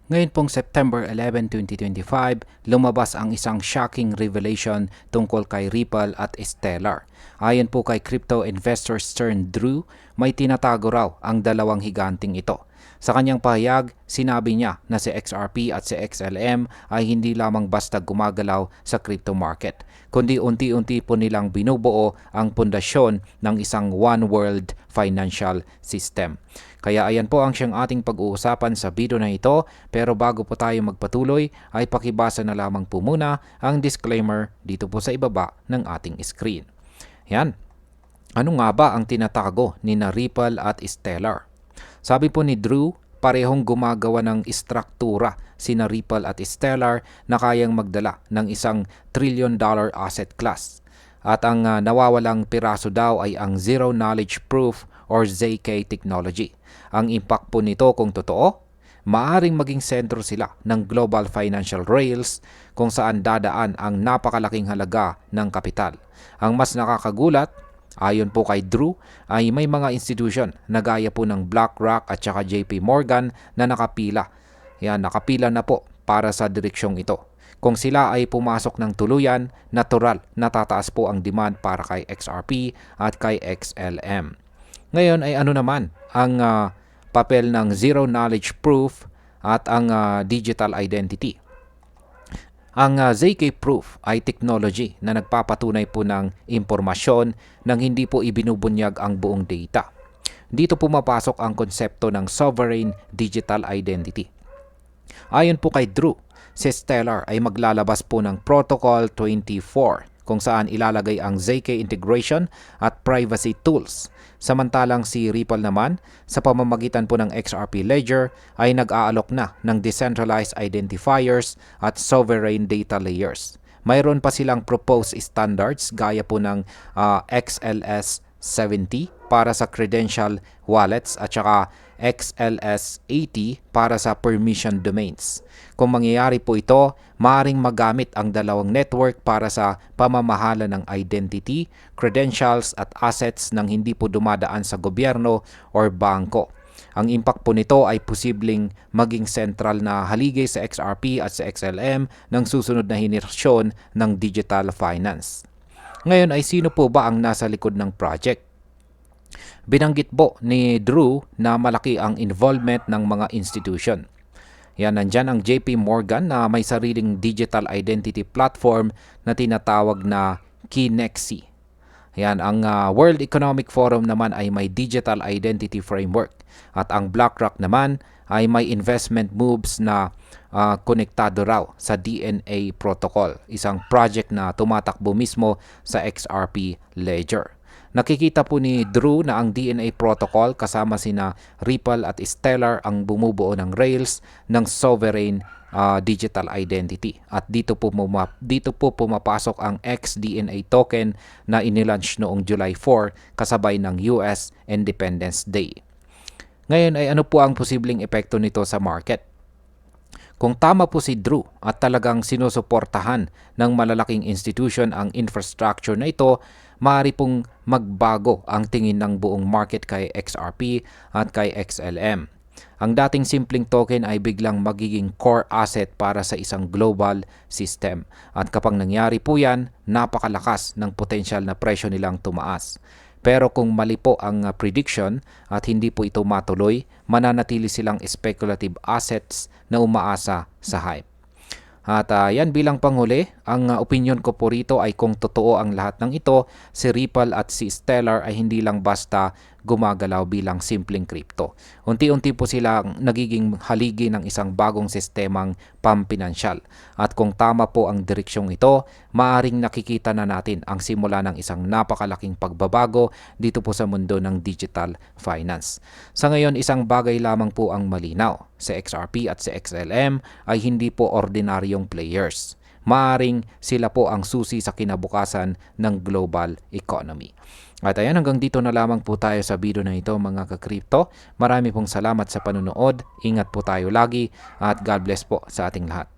Ngayon pong September 11, 2025, lumabas ang isang shocking revelation tungkol kay Ripple at Stellar. Ayon po kay crypto investor Stern Drew, may tinatago raw ang dalawang higanting ito. Sa kanyang pahayag, sinabi niya na si XRP at si XLM ay hindi lamang basta gumagalaw sa crypto market, kundi unti-unti po nilang binubuo ang pundasyon ng isang one world financial system. Kaya ayan po ang siyang ating pag-uusapan sa video na ito, pero bago po tayo magpatuloy ay pakibasa na lamang po muna ang disclaimer dito po sa ibaba ng ating screen. Yan. Ano nga ba ang tinatago ni Ripple at Stellar? Sabi po ni Drew, parehong gumagawa ng istruktura sina Ripple at Stellar na kayang magdala ng $1 trillion asset class. At ang nawawalang piraso daw ay ang Zero Knowledge Proof or ZK technology. Ang impact po nito kung totoo, maaring maging sentro sila ng global financial rails kung saan dadaan ang napakalaking halaga ng kapital. Ang mas nakakagulat, ayon po kay Drew, ay may mga institution na gaya po ng BlackRock at saka JP Morgan na nakapila. Nakapila na po para sa direksyong ito. Kung sila ay pumasok ng tuluyan, natural na tataas po ang demand para kay XRP at kay XLM. Ngayon ay ano naman ang papel ng Zero Knowledge Proof at ang digital identity? Ang ZK Proof ay technology na nagpapatunay po ng impormasyon nang hindi po ibinubunyag ang buong data. Dito pumapasok ang konsepto ng sovereign digital identity. Ayon po kay Drew, si Stellar ay maglalabas po ng Protocol 24 kung saan ilalagay ang ZK integration at privacy tools. Samantalang si Ripple naman, sa pamamagitan po ng XRP Ledger, ay nag-aalok na ng decentralized identifiers at sovereign data layers. Mayroon pa silang proposed standards gaya po ng XLS 70 para sa credential wallets at saka XLS 80 para sa permission domains. Kung mangyayari po ito, maaaring magamit ang dalawang network para sa pamamahala ng identity, credentials at assets nang hindi po dumadaan sa gobyerno or bangko. Ang impact po nito ay posibleng maging sentral na haligay sa XRP at sa XLM ng susunod na henerasyon ng digital finance. Ngayon ay sino po ba ang nasa likod ng project? Binanggit po ni Drew na malaki ang involvement ng mga institution. Nandyan ang JP Morgan na may sariling digital identity platform na tinatawag na Kinexi. Ang World Economic Forum naman ay may digital identity framework. At ang BlackRock naman ay may investment moves na konektado raw sa DNA protocol, isang project na tumatakbo mismo sa XRP Ledger. Nakikita po ni Drew na ang DNA protocol kasama sina Ripple at Stellar ang bumubuo ng rails ng sovereign digital identity. At dito po pumapasok ang XDNA token na inilaunch noong July 4 kasabay ng US Independence Day. Ngayon ay ano po ang posibleng epekto nito sa market? Kung tama po si Drew at talagang sinusuportahan ng malalaking institution ang infrastructure na ito, maaari pong magbago ang tingin ng buong market kay XRP at kay XLM. Ang dating simpleng token ay biglang magiging core asset para sa isang global system. At kapag nangyari po yan, napakalakas ng potensyal na presyo nilang tumaas. Pero kung mali po ang prediction at hindi po ito matuloy, mananatili silang speculative assets na umaasa sa hype. At yan bilang panghuli, ang opinion ko po rito ay kung totoo ang lahat ng ito, si Ripple at si Stellar ay hindi lang basta gumagalaw bilang simpleng crypto. Unti-unti po silang nagiging haligi ng isang bagong sistemang pampinansyal. At kung tama po ang direksyong ito, maaring nakikita na natin ang simula ng isang napakalaking pagbabago dito po sa mundo ng digital finance. Sa ngayon, isang bagay lamang po ang malinaw. Si XRP at si XLM ay hindi po ordinaryong players. Maaring sila po ang susi sa kinabukasan ng global economy. At ayan, hanggang dito na lamang po tayo sa video na ito mga ka-crypto. Marami pong salamat sa panunood. Ingat po tayo lagi at God bless po sa ating lahat.